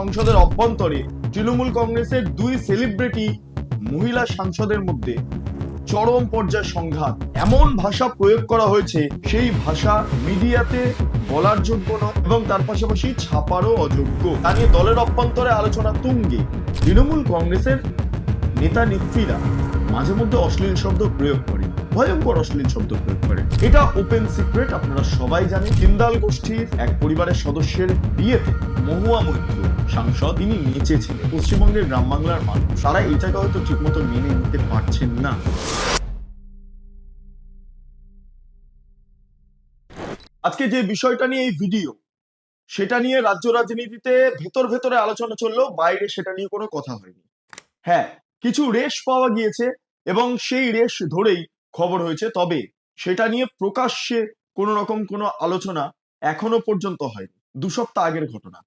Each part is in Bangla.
সংসদের অভ্যন্তরে তৃণমূল কংগ্রেসের দুই সেলিব্রিটি মহিলা সাংসদের মধ্যে চরম পর্যায়ে সংঘাত। এমন ভাষা প্রয়োগ করা হয়েছে, সেই ভাষা মিডিয়াতে বলার যোগ্য নয় এবং তার পাশাপাশি ছাপারও অযোগ্য। তা নিয়ে দলের অভ্যন্তরে আলোচনা তুঙ্গে। তৃণমূল কংগ্রেসের নেতা নেত্রীরা মাঝে মধ্যে অশ্লীল শব্দ প্রয়োগ করে, ভয়ঙ্কর অশ্লীল শব্দ প্রয়োগ করে। এটা ওপেন সিক্রেট, আপনারা সবাই জানেন। জিন্দাল গোষ্ঠীর এক পরিবারের সদস্যের বিয়েতে মহুয়া মৈত্র সাংসদ তিনি নেচেছিলেন। পশ্চিমবঙ্গের গ্রাম বাংলার মানুষ তারা এটাকে হয়তো ঠিকমতো মেনে নিতে পারছেন না। আজকে যে বিষয়টা নিয়ে এই ভিডিও, সেটা নিয়ে রাজ্য রাজনীতিতে ভেতরে আলোচনা চললেও বাইরে সেটা নিয়ে কোনো কথা হয়নি। হ্যাঁ, কিছু রেশ পাওয়া গিয়েছে এবং সেই রেশ ধরেই খবর হয়েছে, তবে সেটা নিয়ে প্রকাশ্যে কোনো রকম কোনো আলোচনা এখনো পর্যন্ত হয়নি। 2 সপ্তাহ আগের ঘটনা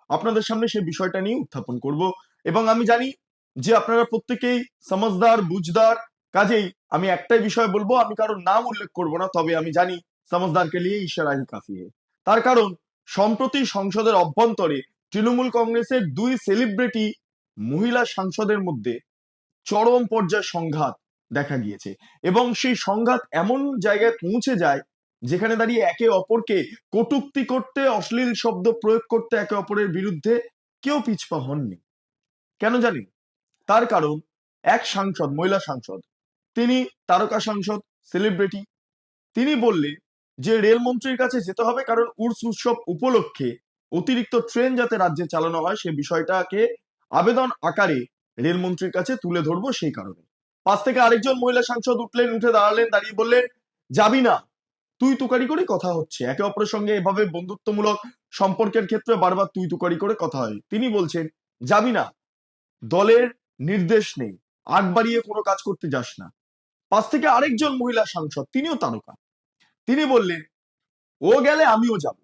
আপনাদের সামনে সেই বিষয়টা নিয়ে উত্থাপন করব এবং আমি জানি যে আপনারা প্রত্যেকেই সমঝদার বুঝদার, কাজেই আমি একটাই বিষয় বলবো, আমি কারোর নাম উল্লেখ করব না, তবে আমি জানি সমঝদারকে নিয়ে ইশারা হি কাফি है। তার কারণ সম্প্রতি সংসদের অভ্যন্তরে তৃণমূল কংগ্রেসের দুই সেলিব্রিটি মহিলা সাংসদের মধ্যে চরম পর্যায়ে সংঘাত দেখা গিয়েছে এবং সেই সংঘাত এমন জায়গায় পৌঁছে যায় যেখানে দাঁড়িয়ে একে অপরকে কটূক্তি করতে, অশ্লীল শব্দ প্রয়োগ করতে একে অপরের বিরুদ্ধে কেউ পিছপা হননি। কেন জানি? তার কারণ এক সাংসদ, মহিলা সাংসদ, তিনি তারকা সাংসদ, সেলিব্রিটি, তিনি বললেন যে রেলমন্ত্রীর কাছে যেতে হবে, কারণ উর্স উৎসব উপলক্ষে অতিরিক্ত ট্রেন যাতে রাজ্যে চালানো হয় সে বিষয়টাকে আবেদন আকারে রেলমন্ত্রীর কাছে তুলে ধরবো, সেই কারণে। পাশ থেকে আরেকজন মহিলা সাংসদ উঠলেন, উঠে দাঁড়ালেন, দাঁড়িয়ে বললেন যাবি না, তুই তুকারি করে কথা হচ্ছে। একে অপরের সঙ্গে এভাবে বন্ধুত্বমূলক সম্পর্কের ক্ষেত্রে বারবার তুই তুকারি করে কথা হয়। তিনি বলছেন যাবি না, দলের নির্দেশ নেই, আগ বাড়িয়ে কোনো কাজ করতে যাস না। পাশ থেকে আরেকজন মহিলা সাংসদ, তিনিও তারকা, তিনি বললেন ও গেলে আমিও যাব,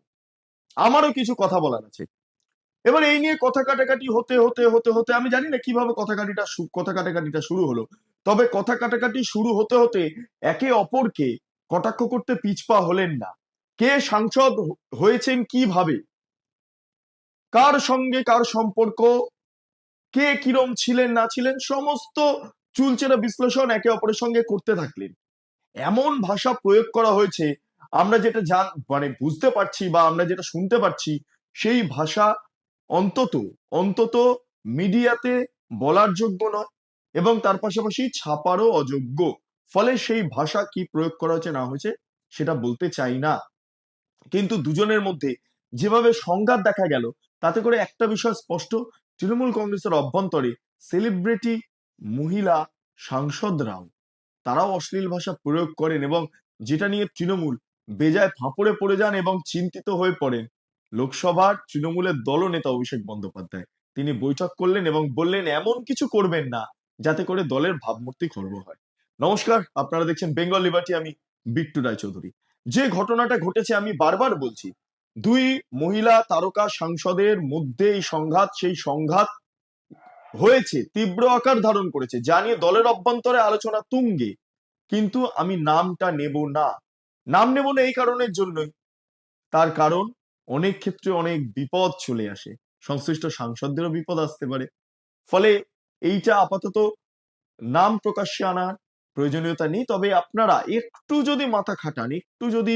আমারও কিছু কথা বলার আছে। এবার এই নিয়ে কথা কাটাকাটি হতে হতে হতে হতে আমি জানি না কিভাবে কথা কাটাকাটিটা শুরু হলো, তবে কথা কাটাকাটি শুরু হতে হতে একে অপরকে কটাক্ষ করতে পিছপা হলেন না। কে সাংসদ হয়েছেন, কিভাবে, কার সঙ্গে কার সম্পর্ক, কে কিরম ছিলেন না ছিলেন, সমস্ত চুলচেরা বিশ্লেষণ একে অপরের সঙ্গে করতে থাকলেন। এমন ভাষা প্রয়োগ করা হয়েছে, আমরা যেটা মানে বুঝতে পারছি বা আমরা যেটা শুনতে পারছি, সেই ভাষা অন্তত অন্তত মিডিয়াতে বলার যোগ্য নয় এবং তার পাশাপাশি ছাপারও অযোগ্য। ফলে সেই ভাষা কি প্রয়োগ করা হয়েছে না হয়েছে সেটা বলতে চাই না, কিন্তু দুজনের মধ্যে যেভাবে সংঘাত দেখা গেল, তাতে করে একটা বিষয় স্পষ্ট, তৃণমূল কংগ্রেসের অভ্যন্তরে সেলিব্রিটি মহিলা সাংসদরাও তারাও অশ্লীল ভাষা প্রয়োগ করেন এবং যেটা নিয়ে তৃণমূল বেজায় ফাঁপড়ে পড়ে যান এবং চিন্তিত হয়ে পড়েন। লোকসভার তৃণমূলের দলনেতা অভিষেক বন্দ্যোপাধ্যায় তিনি বৈঠক করলেন এবং বললেন এমন কিছু করবেন না যাতে করে দলের ভাবমূর্তি খর্ব হয়। নমস্কার, আপনারা দেখছেন বেঙ্গল লিবার্টি, আমি বিট্টু রায়চৌধুরী। যে ঘটনাটা ঘটেছে আমি বারবার বলছি, দুই মহিলা তারকা সাংসদের মধ্যে এই সংঘাত, সেই সংঘাত হয়েছে, তীব্র আকার ধারণ করেছে, যা নিয়ে দলের অভ্যন্তরে আলোচনা তুঙ্গে। কিন্তু আমি নামটা নেব না, নাম নেব না এই কারণের জন্যই, তার কারণ অনেক ক্ষেত্রে অনেক বিপদ চলে আসে, সংশ্লিষ্ট সাংসদদেরও বিপদ আসতে পারে। ফলে এইটা আপাতত নাম প্রকাশ্যে আনার প্রয়োজনীয়তা নেই, তবে আপনারা একটু যদি মাথা খাটান, একটু যদি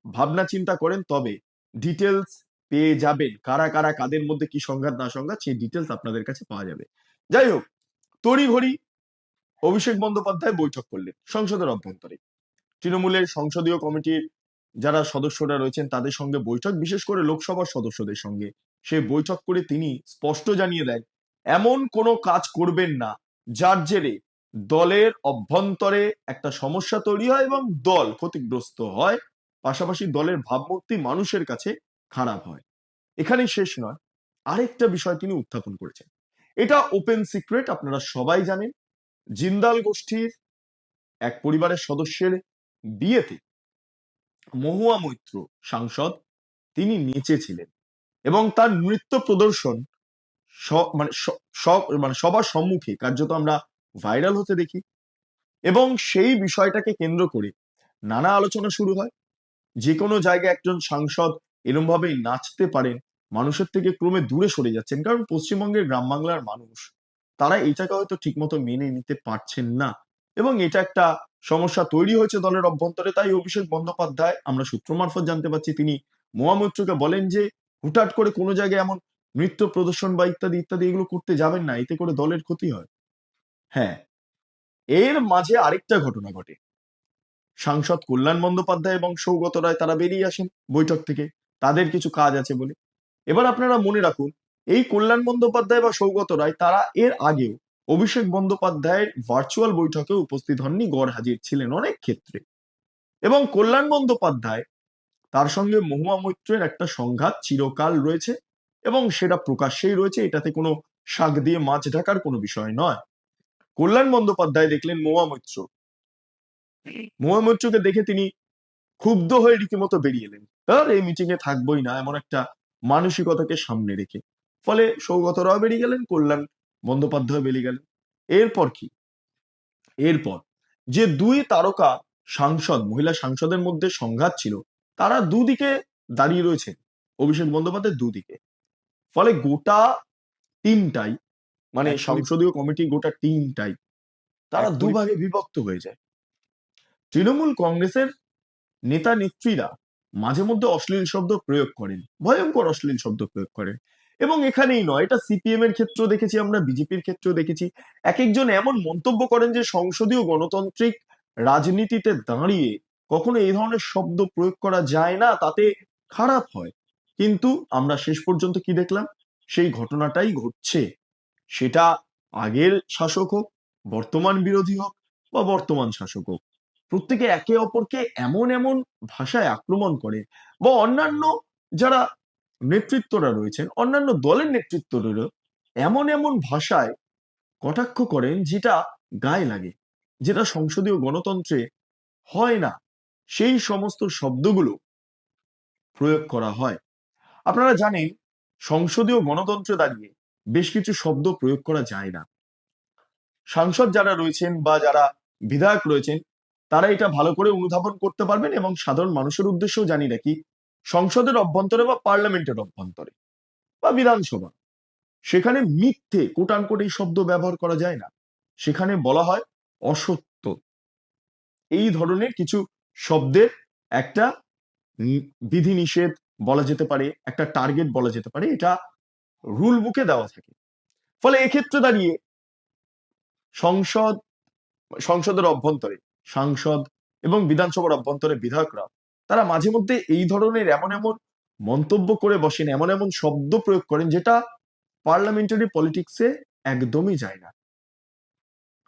ভাবনা চিন্তা করেন, তবে ডিটেলস পেয়ে যাবেন, কারা কারা কাদের মধ্যে কি সংঘাত না সংঘাত, সেই ডিটেলস আপনাদের কাছে পাওয়া যাবে। যাই হোক, তড়িঘড়ি অভিষেক বন্দ্যোপাধ্যায় বৈঠক করলেন সংসদের অভ্যন্তরে। তৃণমূলের সংসদীয় কমিটির যারা সদস্যরা রয়েছেন তাদের সঙ্গে বৈঠক, বিশেষ করে লোকসভার সদস্যদের সঙ্গে সে বৈঠক করে তিনি স্পষ্ট জানিয়ে দেন এমন কোনো কাজ করবেন না যার জেরে দলের অভ্যন্তরে একটা সমস্যা তৈরি হয় এবং দল ক্ষতিগ্রস্ত হয়, পাশাপাশি দলের ভাবমূর্তি মানুষের কাছে খারাপ হয়। এখানেই শেষ নয়, আরেকটা বিষয় তিনি উত্থাপন করেছেন, এটা ওপেন সিক্রেট, আপনারা সবাই জানেন। জিন্দাল গোষ্ঠীর এক পরিবারের সদস্যের বিয়েতে মহুয়া মৈত্র সাংসদ তিনি নেচেছিলেন এবং তার নৃত্য প্রদর্শন মানে সবার সম্মুখে কার্যত আমরা ভাইরাল হতে দেখি এবং সেই বিষয়টাকে কেন্দ্র করে নানা আলোচনা শুরু হয়। যে কোনো জায়গায় একজন সাংসদ এরম ভাবে নাচতে পারেন, মানুষের থেকে ক্রমে দূরে সরে যাচ্ছেন, কারণ পশ্চিমবঙ্গের গ্রাম বাংলার মানুষ তারা এটাকে হয়তো ঠিকমতো মেনে নিতে পারছেন না, এবং এটা একটা সমস্যা তৈরি হয়েছে দলের অভ্যন্তরে। তাই অভিষেক বন্দ্যোপাধ্যায়, আমরা সূত্র মারফত জানতে পারছি, তিনি মহামৈত্রকে বলেন যে হুটহাট করে কোনো জায়গায় এমন নৃত্য প্রদর্শন বা ইত্যাদি ইত্যাদি এগুলো করতে যাবেন না, এতে করে দলের ক্ষতি হয়। হ্যাঁ, এর মাঝে আরেকটা ঘটনা ঘটে। সাংসদ কল্যাণ বন্দ্যোপাধ্যায় এবং সৌগত রায় তারা বেরিয়ে আসেন বৈঠক থেকে, তাদের কিছু কাজ আছে বলে। এবার আপনারা মনে রাখুন, এই কল্যাণ বন্দ্যোপাধ্যায় বা সৌগত রায় তারা এর আগেও অভিষেক বন্দ্যোপাধ্যায়ের ভার্চুয়াল বৈঠকে উপস্থিত হননি, গড় হাজির ছিলেন অনেক ক্ষেত্রে। এবং কল্যাণ বন্দ্যোপাধ্যায় তার সঙ্গে মহুয়া মৈত্রের একটা সংঘাত চিরকাল রয়েছে, এবং সেটা প্রকাশ্যেই রয়েছে, এটাতে কোনো শাক দিয়ে মাছ ঢাকার কোনো বিষয় নয়। কল্যাণ বন্দ্যোপাধ্যায় দেখলেন মহুয়া মৈত্রকে দেখে তিনি ক্ষুব্ধ হয়ে রীতিমতো বেরিয়ে এলেন, তার এই মিটিং এ থাকবোই না, এমন একটা মানসিকতাকে সামনে রেখে। ফলে সৌগতরাও বেরিয়ে গেলেন, কল্যাণ বন্দ্যোপাধ্যায় বেরিয়ে গেলেন। এরপর কি? এরপর যে দুই তারকা সাংসদ, মহিলা সাংসদের মধ্যে সংঘাত ছিল, তারা দুদিকে দাঁড়িয়ে রয়েছেন, অভিষেক বন্দ্যোপাধ্যায় দুদিকে। ফলে গোটা টিমটাই, মানে একদমই সংসদীয় কমিটি গোটা টিমটাই তারা একদমই দুভাগে বিভক্ত হয়ে যায়। তৃণমূল কংগ্রেসের নেতা নেত্রীরা মাঝে মধ্যে অশ্লীল শব্দ প্রয়োগ করেন, ভয়ঙ্কর অশ্লীল শব্দ প্রয়োগ করেন। এবং এখানেই নয়, এটা সিপিএম এর ক্ষেত্রেও দেখেছি আমরা, বিজেপির ক্ষেত্রেও দেখেছি। এক একজন এমন মন্তব্য করেন যে সংসদীয় গণতান্ত্রিক রাজনীতিতে দাঁড়িয়ে কখনো এই ধরনের শব্দ প্রয়োগ করা যায় না, তাতে খারাপ হয়। কিন্তু আমরা শেষ পর্যন্ত কি দেখলাম? সেই ঘটনাটাই ঘটছে। সেটা আগের শাসক হোক, বর্তমান বিরোধী হোক, বা বর্তমান শাসক হোক, প্রত্যেকে একে অপরকে এমন এমন ভাষায় আক্রমণ করে, বা অন্যান্য যারা নেতৃত্বরা রয়েছেন, অন্যান্য দলের নেতৃত্বরা এমন এমন ভাষায় কটাক্ষ করেন যেটা গায়ে লাগে, যেটা সংসদীয় গণতন্ত্রে হয় না, সেই সমস্ত শব্দগুলো প্রয়োগ করা হয়। আপনারা জানেন, সংসদীয় গণতন্ত্রে দাঁড়িয়ে বেশ কিছু শব্দ প্রয়োগ করা যায় না। সাংসদ যারা রয়েছেন বা যারা বিধায়ক রয়েছেন, তারা এটা ভালো করে অনুধাবন করতে পারবেন। এবং সাধারণ মানুষের উদ্দেশ্যেও জানি রাখি, সংসদের অভ্যন্তরে বা পার্লামেন্টের অভ্যন্তরে বা বিধানসভা, সেখানে মিথ্যে কোটানকোট এই শব্দ ব্যবহার করা যায় না। সেখানে বলা হয় অসত্য, এই ধরনের কিছু শব্দের একটা বিধিনিষেধ বলা যেতে পারে, একটা টার্গেট বলা যেতে পারে, এটা রুল বুকে দেওয়া থাকে। ফলে এক্ষেত্রে দাঁড়িয়ে সংসদ, সংসদের অভ্যন্তরে সাংসদ এবং বিধানসভার অভ্যন্তরে বিধায়করা তারা মাঝে মধ্যে এই ধরনের এমন এমন মন্তব্য করে বসেন, এমন এমন শব্দ প্রয়োগ করেন যেটা পার্লামেন্টারি পলিটিক্সে একদমই যায় না।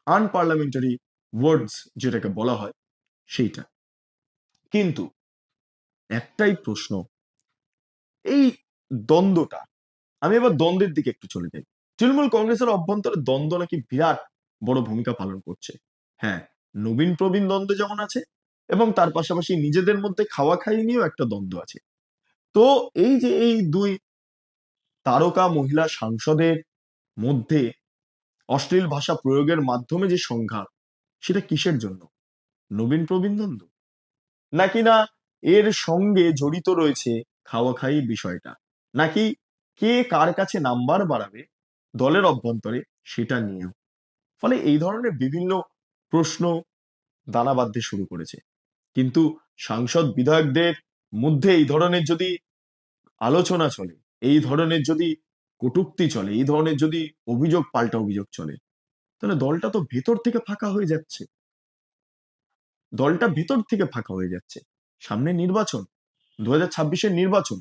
আনপার্লামেন্টারি ওয়ার্ডস যেটাকে বলা হয়, সেইটা। কিন্তু একটাই প্রশ্ন, এই দ্বন্দ্বটা, আমি এবার দ্বন্দ্বের দিকে একটু চলে যাই। তৃণমূল কংগ্রেসের অভ্যন্তরে দ্বন্দ্ব নাকি বিরাট বড় ভূমিকা পালন করছে। হ্যাঁ, নবীন প্রবীণ দ্বন্দ্ব যেমন আছে, এবং তার পাশাপাশি নিজেদের মধ্যে খাওয়া খাই নিয়েও একটা দ্বন্দ্ব আছে। তো এই যে এই দুই তারকা মহিলা সাংসদের মধ্যে অশ্লীল ভাষা প্রয়োগের মাধ্যমে যে সংঘাত, সেটা কিসের জন্য? নবীন প্রবীণ দ্বন্দ্ব, নাকি না এর সঙ্গে জড়িত রয়েছে খাওয়া খাই বিষয়টা, নাকি কে কার কাছে নাম্বার বাড়াবে দলের অভ্যন্তরে, সেটা নিয়েও? ফলে এই ধরনের বিভিন্ন প্রশ্ন দানা বাঁধতে শুরু করেছে। কিন্তু সাংসদ বিধায়কদের মধ্যে এই ধরনের যদি আলোচনা চলে, এই ধরনের যদি কটূক্তি চলে, এই ধরনের যদি অভিযোগ পাল্টা অভিযোগ চলে, তাহলে দলটা তো ভেতর থেকে ফাঁকা হয়ে যাচ্ছে। দলটা ভেতর থেকে ফাঁকা হয়ে যাচ্ছে। সামনে নির্বাচন, 2026-এর নির্বাচন।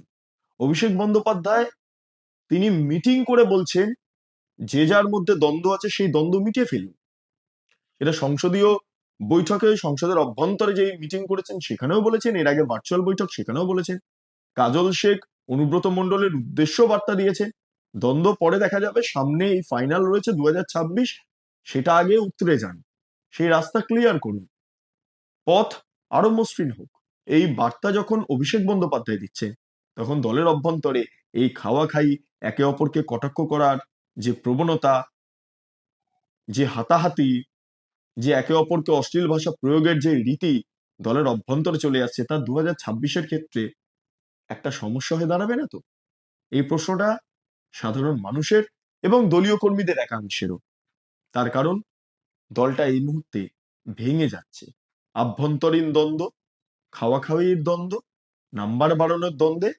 অভিষেক বন্দ্যোপাধ্যায় তিনি মিটিং করে বলছেন, যে যার মধ্যে দ্বন্দ্ব আছে সেই দ্বন্দ্ব মিটিয়ে ফেলুন। এটা সংসদীয় বৈঠকে, সংসদের অভ্যন্তরে যে মিটিং করেছেন সেখানেও বলেছেন, এর আগে ভার্চুয়াল বৈঠক সেখানেও বলেছেন। কাজল শেখ, অনুব্রত মণ্ডলের উদ্দেশ্য বার্তা দিয়েছেন, দ্বন্দ্ব পরে দেখা যাবে, সামনে এই ফাইনাল রয়েছে 2026, সেটা আগে উতরে যান, সেই রাস্তা ক্লিয়ার করুন, পথ আরো মসৃণ হোক। এই বার্তা যখন অভিষেক বন্দ্যোপাধ্যায় দিচ্ছে, তখন দলের অভ্যন্তরে এই খাওয়া খাই, একে অপরকে কটাক্ষ করার যে প্রবণতা, যে হাতাহাতি, যে একে অপরকে অশ্লীল ভাষা প্রয়োগের যে রীতি দলের অভ্যন্তরে চলে আসছে, তা 2026-এর ক্ষেত্রে একটা সমস্যা হয়ে দাঁড়াবে না তো? এই প্রশ্নটা সাধারণ মানুষের এবং দলীয় কর্মীদের একাংশেরও। তার কারণ দলটা এই মুহূর্তে ভেঙে যাচ্ছে। আভ্যন্তরীণ দ্বন্দ্ব, খাওয়াখাওয়ির দ্বন্দ্ব, নাম্বার বাড়ানোর দ্বন্দ্বে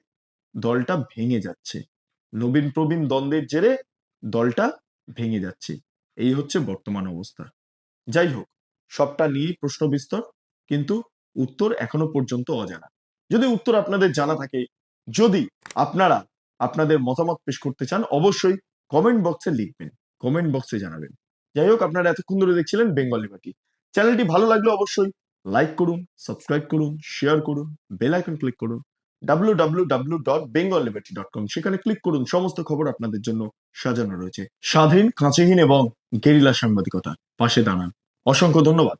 দলটা ভেঙে যাচ্ছে। নবীন প্রবীণ দ্বন্দ্বের জেরে দলটা ভেঙে যাচ্ছে। এই হচ্ছে বর্তমান অবস্থা। যাই হোক, সবটা নিয়েই প্রশ্ন বিস্তর, কিন্তু উত্তর এখনো পর্যন্ত অজানা। যদি উত্তর আপনাদের জানা থাকে, যদি আপনারা আপনাদের মতামত পেশ করতে চান, অবশ্যই কমেন্ট বক্সে লিখবেন, কমেন্ট বক্সে জানাবেন। যাই হোক, আপনারা এতক্ষণ ধরে দেখছিলেন বেঙ্গল লিবার্টি। চ্যানেলটি ভালো লাগলে অবশ্যই লাইক করুন, সাবস্ক্রাইব করুন, শেয়ার করুন, বেল আইকন ক্লিক করুন। www.bengalliberty.com সেখানে ক্লিক করুন, সমস্ত খবর আপনাদের জন্য সাজানো রয়েছে। স্বাধীন, কাঁচেহীন এবং গেরিলা সাংবাদিকতা, পাশে দাঁড়ান। অসংখ্য ধন্যবাদ।